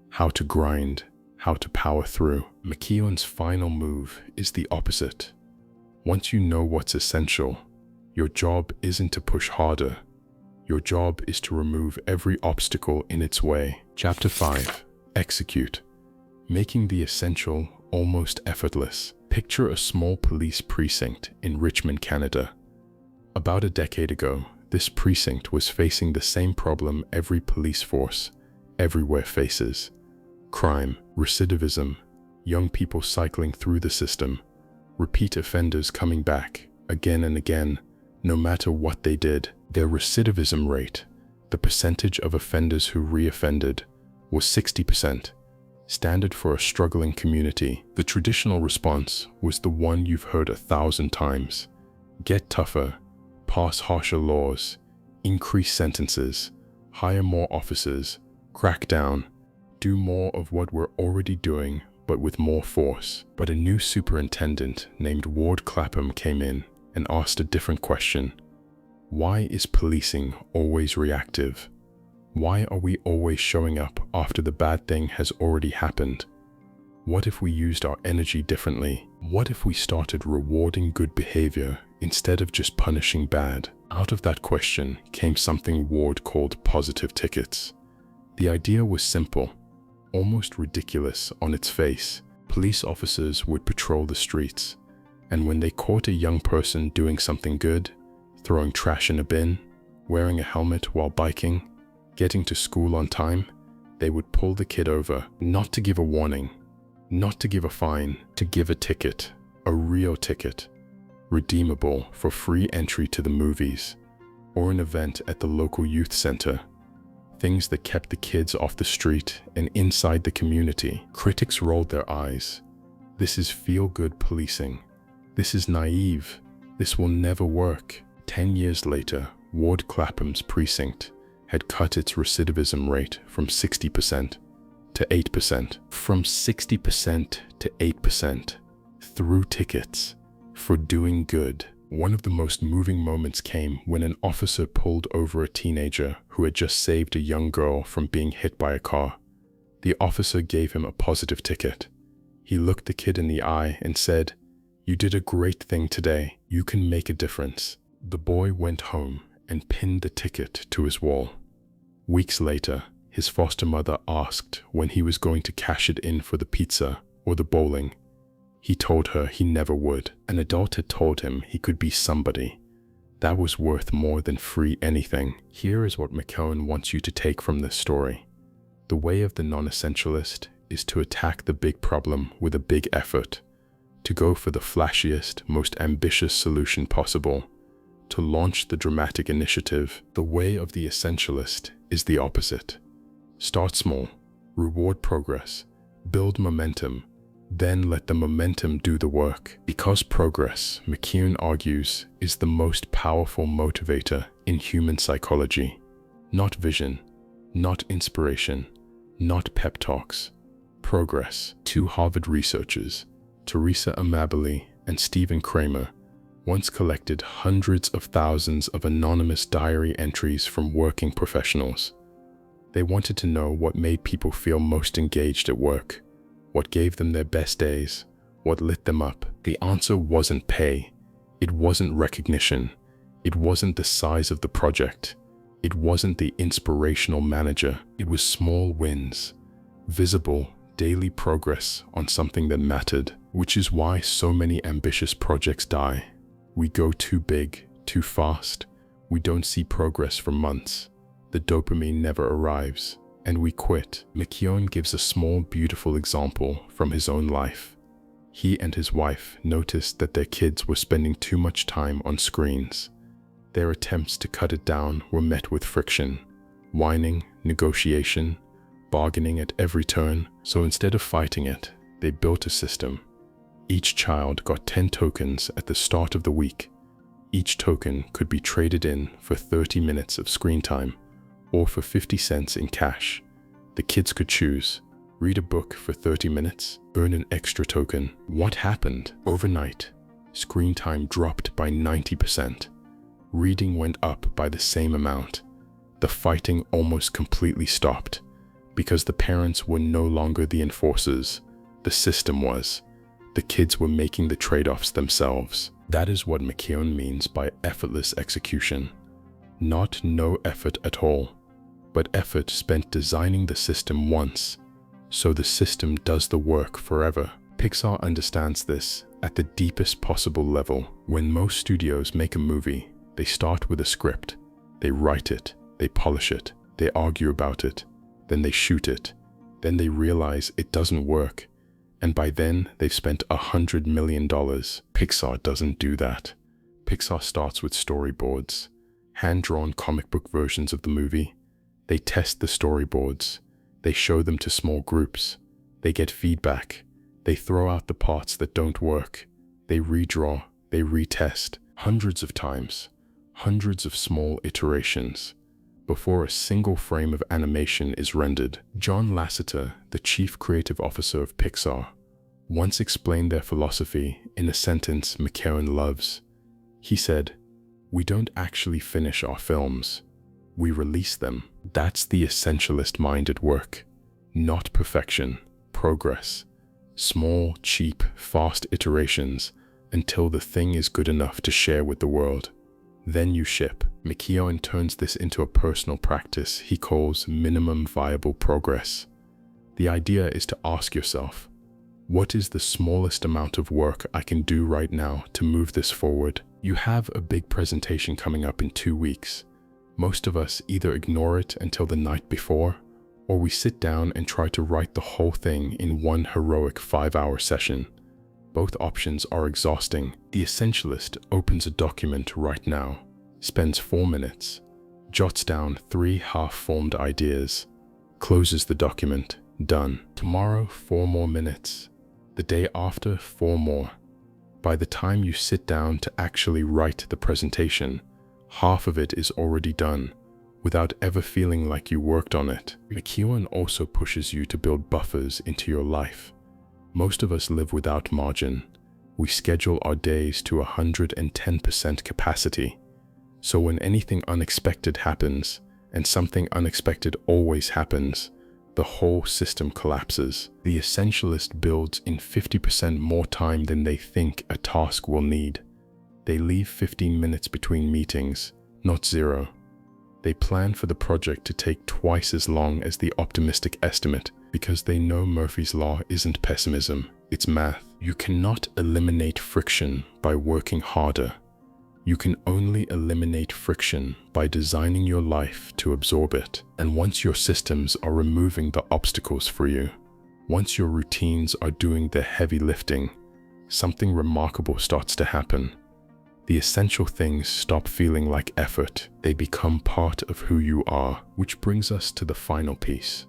how to grind, how to power through. McKeown's final move is the opposite. Once you know what's essential, your job isn't to push harder. Your job is to remove every obstacle in its way. Chapter 5. Execute. Making the essential almost effortless. Picture a small police precinct in Richmond, Canada. About a decade ago, this precinct was facing the same problem every police force everywhere faces. Crime, recidivism, young people cycling through the system, repeat offenders coming back again and again, no matter what they did. Their recidivism rate, the percentage of offenders who reoffended, was 60%, standard for a struggling community. The traditional response was the one you've heard 1,000 times. Get tougher, pass harsher laws, increase sentences, hire more officers, crack down, do more of what we're already doing, but with more force. But a new superintendent named Ward Clapham came in and asked a different question. Why is policing always reactive? Why are we always showing up after the bad thing has already happened? What if we used our energy differently? What if we started rewarding good behavior instead of just punishing bad? Out of that question came something Ward called positive tickets. The idea was simple, almost ridiculous on its face. Police officers would patrol the streets, and when they caught a young person doing something good, throwing trash in a bin, wearing a helmet while biking, getting to school on time, they would pull the kid over, not to give a warning, not to give a fine, to give a ticket, a real ticket, redeemable for free entry to the movies or an event at the local youth center. Things that kept the kids off the street and inside the community. Critics rolled their eyes. This is feel-good policing. This is naive. This will never work. 10 years later, Ward Clapham's precinct had cut its recidivism rate from 60% to 8%. From 60% to 8% through tickets for doing good. One of the most moving moments came when an officer pulled over a teenager who had just saved a young girl from being hit by a car. The officer gave him a positive ticket. He looked the kid in the eye and said, "You did a great thing today. You can make a difference." The boy went home and pinned the ticket to his wall. Weeks later, his foster mother asked when he was going to cash it in for the pizza or the bowling. He told her he never would. An adult had told him he could be somebody. That was worth more than free anything. Here is what McKeown wants you to take from this story. The way of the non-essentialist is to attack the big problem with a big effort, to go for the flashiest, most ambitious solution possible, to launch the dramatic initiative. The way of the essentialist is the opposite. Start small, reward progress, build momentum, then let the momentum do the work. Because progress, McKeown argues, is the most powerful motivator in human psychology. Not vision, not inspiration, not pep talks. Progress. Two Harvard researchers, Teresa Amabile and Stephen Kramer, once collected hundreds of thousands of anonymous diary entries from working professionals. They wanted to know what made people feel most engaged at work, what gave them their best days, what lit them up. The answer wasn't pay, it wasn't recognition, it wasn't the size of the project, it wasn't the inspirational manager. It was small wins, visible, daily progress on something that mattered, which is why so many ambitious projects die. We go too big, too fast, we don't see progress for months, the dopamine never arrives, and we quit. McKeown gives a small, beautiful example from his own life. He and his wife noticed that their kids were spending too much time on screens. Their attempts to cut it down were met with friction, whining, negotiation, bargaining at every turn. So instead of fighting it, they built a system. Each child got 10 tokens at the start of the week. Each token could be traded in for 30 minutes of screen time, or for 50 cents in cash. The kids could choose, read a book for 30 minutes, earn an extra token. What happened? Overnight, screen time dropped by 90%. Reading went up by the same amount. The fighting almost completely stopped, because the parents were no longer the enforcers. The system was. The kids were making the trade-offs themselves. That is what McKeown means by effortless execution. Not no effort at all, but effort spent designing the system once, so the system does the work forever. Pixar understands this at the deepest possible level. When most studios make a movie, they start with a script. They write it, they polish it, they argue about it, then they shoot it, then they realize it doesn't work, and by then they've spent $100 million. Pixar doesn't do that. Pixar starts with storyboards, hand-drawn comic book versions of the movie. They test the storyboards, they show them to small groups, they get feedback, they throw out the parts that don't work, they redraw, they retest. hundreds of times, hundreds of small iterations, before a single frame of animation is rendered. John Lasseter, the chief creative officer of Pixar, once explained their philosophy in a sentence McKeown loves. He said, "We don't actually finish our films, we release them." That's the essentialist mind at work. Not perfection, progress. Small, cheap, fast iterations until the thing is good enough to share with the world. Then you ship. McKeown turns this into a personal practice he calls minimum viable progress. The idea is to ask yourself, what is the smallest amount of work I can do right now to move this forward? You have a big presentation coming up in 2 weeks. Most of us either ignore it until the night before, or we sit down and try to write the whole thing in one heroic 5-hour session. Both options are exhausting. The essentialist opens a document right now, spends 4 minutes, jots down 3 half-formed ideas, closes the document, done. Tomorrow, 4 more minutes. The day after, 4 more. By the time you sit down to actually write the presentation, half of it is already done, without ever feeling like you worked on it. McKeown also pushes you to build buffers into your life. Most of us live without margin. We schedule our days to 110% capacity. So when anything unexpected happens, and something unexpected always happens, the whole system collapses. The essentialist builds in 50% more time than they think a task will need. They leave 15 minutes between meetings, not 0. They plan for the project to take twice as long as the optimistic estimate because they know Murphy's Law isn't pessimism, it's math. You cannot eliminate friction by working harder. You can only eliminate friction by designing your life to absorb it. And once your systems are removing the obstacles for you, once your routines are doing the heavy lifting, something remarkable starts to happen. The essential things stop feeling like effort. They become part of who you are, which brings us to the final piece.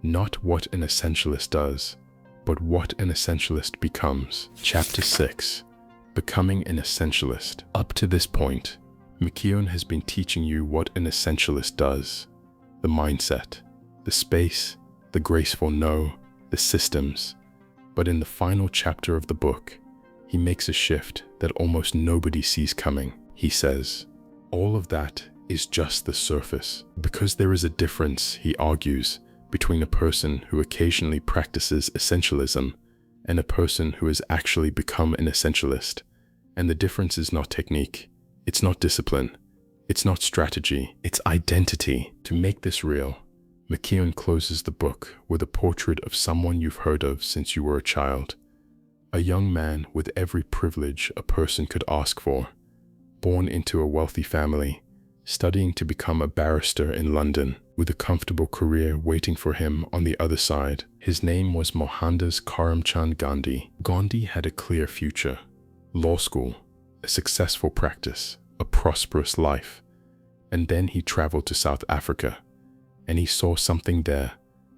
Not what an essentialist does, but what an essentialist becomes. Chapter 6. Becoming an essentialist. Up to this point, McKeown has been teaching you what an essentialist does. The mindset, the space, the graceful no, the systems. But in the final chapter of the book, he makes a shift that almost nobody sees coming. He says, all of that is just the surface. Because there is a difference, he argues, between a person who occasionally practices essentialism and a person who has actually become an essentialist. And the difference is not technique, it's not discipline, it's not strategy, it's identity. To make this real, McKeown closes the book with a portrait of someone you've heard of since you were a child. A young man with every privilege a person could ask for, born into a wealthy family, studying to become a barrister in London, with a comfortable career waiting for him on the other side. His name was Mohandas Karamchand Gandhi. Gandhi had a clear future. Law school, a successful practice, a prosperous life. And then he traveled to South Africa, and he saw something there,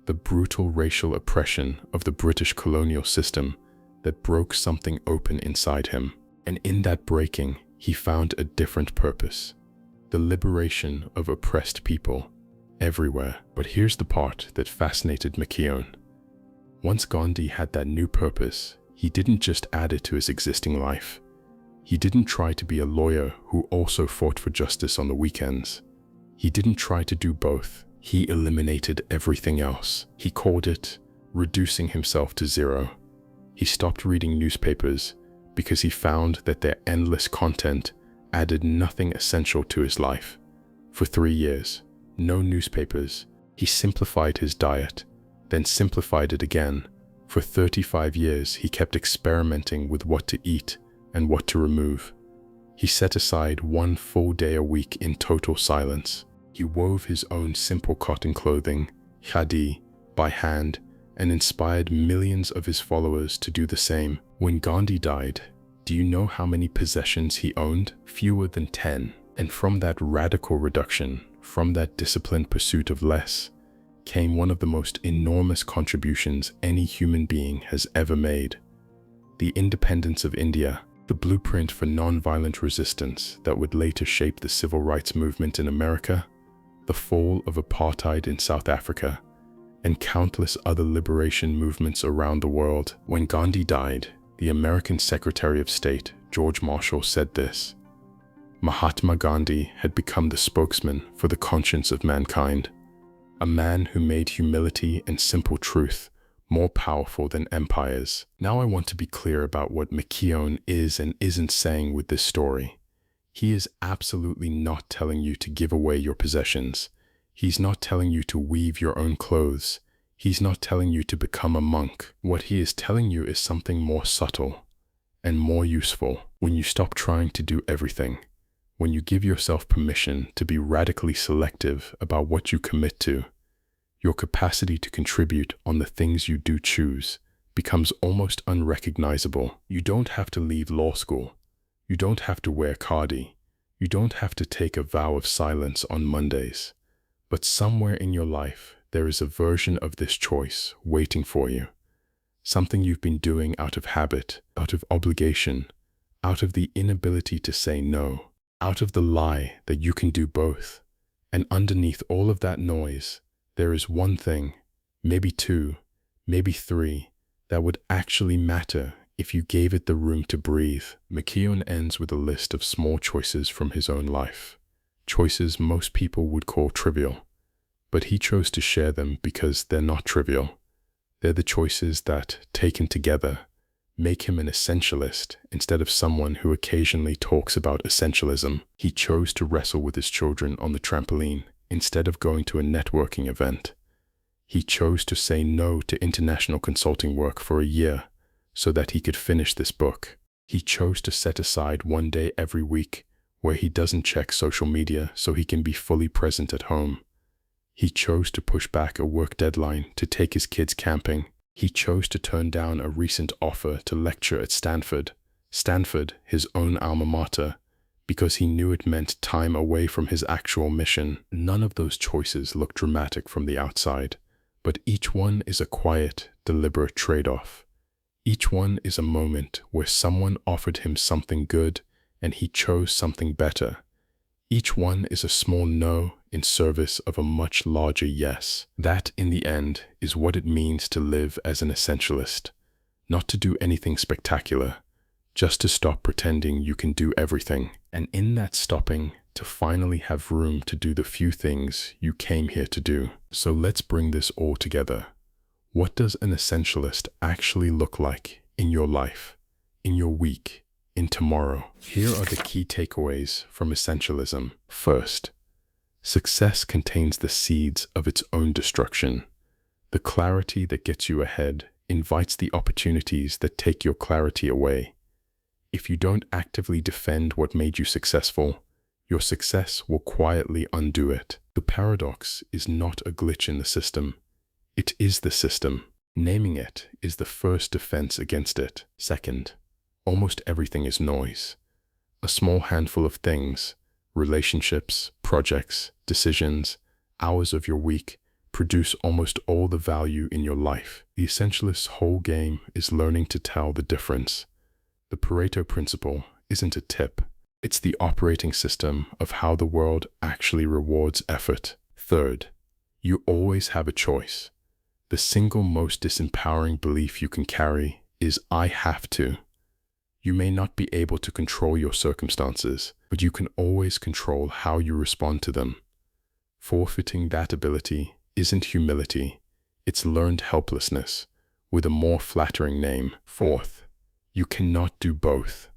the brutal racial oppression of the British colonial system that broke something open inside him. And in that breaking, he found a different purpose, the liberation of oppressed people everywhere. But here's the part that fascinated McKeown. Once Gandhi had that new purpose, he didn't just add it to his existing life. He didn't try to be a lawyer who also fought for justice on the weekends. He didn't try to do both. He eliminated everything else. He called it reducing himself to 0. He stopped reading newspapers because he found that their endless content added nothing essential to his life. For 3 years, no newspapers. He simplified his diet, then simplified it again. For 35 years, he kept experimenting with what to eat and what to remove. He set aside 1 full day a week in total silence. He wove his own simple cotton clothing, khadi, by hand, and inspired millions of his followers to do the same. When Gandhi died, do you know how many possessions he owned? Fewer than 10. And from that radical reduction, from that disciplined pursuit of less, came one of the most enormous contributions any human being has ever made. The independence of India. The blueprint for nonviolent resistance that would later shape the civil rights movement in America, the fall of apartheid in South Africa, and countless other liberation movements around the world. When Gandhi died, the American Secretary of State, George Marshall, said this: "Mahatma Gandhi had become the spokesman for the conscience of mankind, a man who made humility and simple truth more powerful than empires." Now I want to be clear about what McKeown is and isn't saying with this story. He is absolutely not telling you to give away your possessions. He's not telling you to weave your own clothes. He's not telling you to become a monk. What he is telling you is something more subtle and more useful. When you stop trying to do everything, when you give yourself permission to be radically selective about what you commit to, your capacity to contribute on the things you do choose becomes almost unrecognizable. You don't have to leave law school. You don't have to wear khadi. You don't have to take a vow of silence on Mondays. But somewhere in your life, there is a version of this choice waiting for you. Something you've been doing out of habit, out of obligation, out of the inability to say no, out of the lie that you can do both. And underneath all of that noise, there is one thing, maybe two, maybe three, that would actually matter if you gave it the room to breathe. McKeown ends with a list of small choices from his own life. Choices most people would call trivial, but he chose to share them because they're not trivial. They're the choices that, taken together, make him an essentialist instead of someone who occasionally talks about essentialism. He chose to wrestle with his children on the trampoline instead of going to a networking event. He chose to say no to international consulting work for a year so that he could finish this book. He chose to set aside one day every week where he doesn't check social media so he can be fully present at home. He chose to push back a work deadline to take his kids camping. He chose to turn down a recent offer to lecture at Stanford, his own alma mater, because he knew it meant time away from his actual mission. None of those choices look dramatic from the outside, but each one is a quiet, deliberate trade-off. Each one is a moment where someone offered him something good and he chose something better. Each one is a small no in service of a much larger yes. That, in the end, is what it means to live as an essentialist. Not to do anything spectacular, just to stop pretending you can do everything. And in that stopping, to finally have room to do the few things you came here to do. So let's bring this all together. What does an essentialist actually look like in your life, in your week, in tomorrow? Here are the key takeaways from Essentialism. First, success contains the seeds of its own destruction. The clarity that gets you ahead invites the opportunities that take your clarity away. If you don't actively defend what made you successful, your success will quietly undo it. The paradox is not a glitch in the system. It is the system. Naming it is the first defense against it. Second, almost everything is noise. A small handful of things, relationships, projects, decisions, hours of your week, produce almost all the value in your life. The essentialist's whole game is learning to tell the difference. The Pareto Principle isn't a tip. It's the operating system of how the world actually rewards effort. Third, you always have a choice. The single most disempowering belief you can carry is "I have to." You may not be able to control your circumstances, but you can always control how you respond to them. Forfeiting that ability isn't humility, it's learned helplessness, with a more flattering name. Fourth, you cannot do both.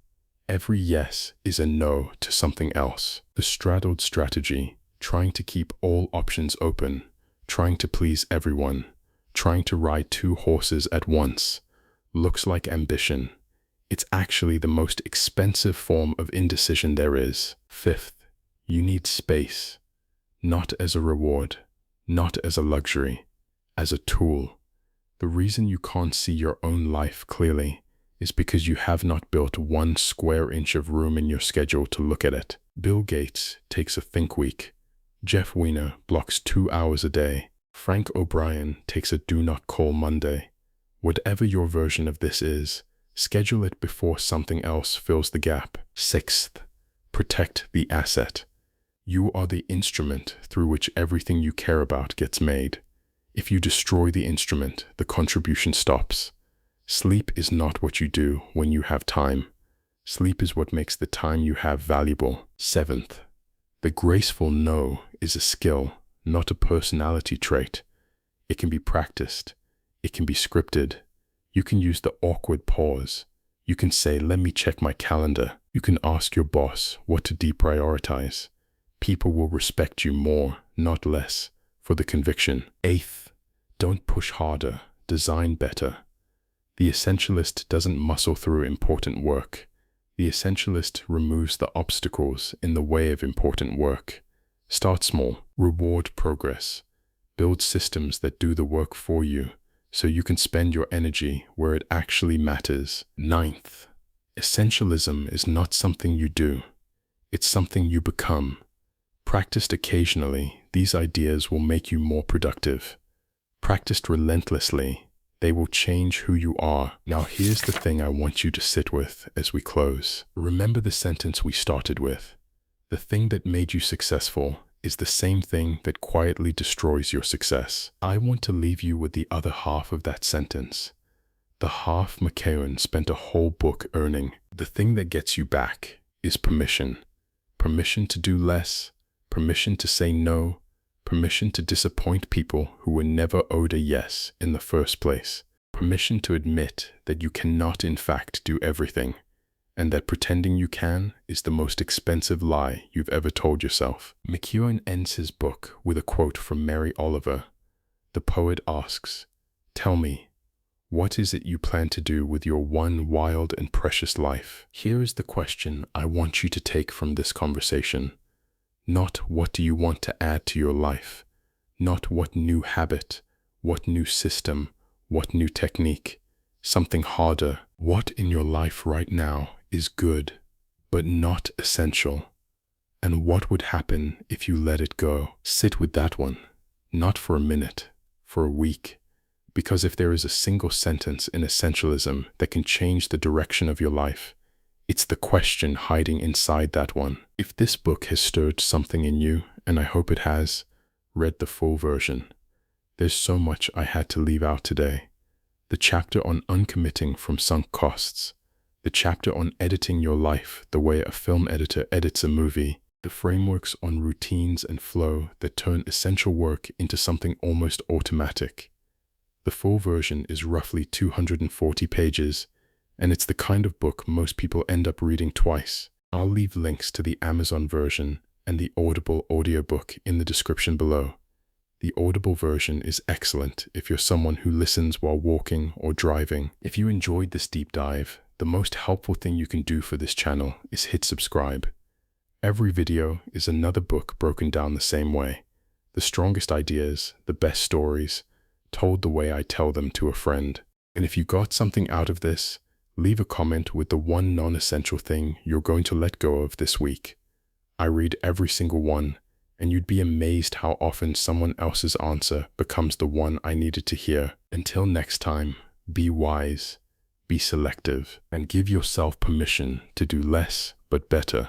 Every yes is a no to something else. The straddled strategy, trying to keep all options open, trying to please everyone, trying to ride two horses at once, looks like ambition. It's actually the most expensive form of indecision there is. Fifth, you need space, not as a reward, not as a luxury, as a tool. The reason you can't see your own life clearly is because you have not built 1 square inch of room in your schedule to look at it. Bill Gates takes a think week. Jeff Weiner blocks 2 hours a day. Frank O'Brien takes a do not call Monday. Whatever your version of this is, Schedule it before something else fills the gap. Sixth, protect the asset. You are the instrument through which everything you care about gets made. If you destroy the instrument, the contribution stops. Sleep is not what you do when you have time. Sleep is what makes the time you have valuable. Seventh, the graceful no is a skill, not a personality trait. It can be practiced. It can be scripted. You can use the awkward pause. You can say, let me check my calendar. You can ask your boss what to deprioritize. People will respect you more, not less, for the conviction. Eighth, don't push harder, design better. The essentialist doesn't muscle through important work. The essentialist removes the obstacles in the way of important work. Start small, reward progress. Build systems that do the work for you so you can spend your energy where it actually matters. Ninth, essentialism is not something you do. It's something you become. Practiced occasionally, these ideas will make you more productive. Practiced relentlessly, they will change who you are. Now here's the thing I want you to sit with as we close. Remember the sentence we started with. The thing that made you successful is the same thing that quietly destroys your success. I want to leave you with the other half of that sentence. The half McKeown spent a whole book earning. The thing that gets you back is permission. Permission to do less. Permission to say no. Permission to disappoint people who were never owed a yes in the first place. Permission to admit that you cannot in fact do everything, and that pretending you can is the most expensive lie you've ever told yourself. McKeown ends his book with a quote from Mary Oliver. The poet asks, "Tell me, what is it you plan to do with your one wild and precious life?" Here is the question I want you to take from this conversation. Not what do you want to add to your life, not what new habit, what new system, what new technique, something harder. What in your life right now is good, but not essential? And what would happen if you let it go? Sit with that one, not for a minute, for a week. Because if there is a single sentence in essentialism that can change the direction of your life, it's the question hiding inside that one. If this book has stirred something in you, and I hope it has, read the full version. There's so much I had to leave out today. The chapter on uncommitting from sunk costs. The chapter on editing your life the way a film editor edits a movie. The frameworks on routines and flow that turn essential work into something almost automatic. The full version is roughly 240 pages, and it's the kind of book most people end up reading twice. I'll leave links to the Amazon version and the Audible audiobook in the description below. The Audible version is excellent if you're someone who listens while walking or driving. If you enjoyed this deep dive, the most helpful thing you can do for this channel is hit subscribe. Every video is another book broken down the same way. The strongest ideas, the best stories, told the way I tell them to a friend. And if you got something out of this, leave a comment with the one non-essential thing you're going to let go of this week. I read every single one, and you'd be amazed how often someone else's answer becomes the one I needed to hear. Until next time, be wise, be selective, and give yourself permission to do less but better.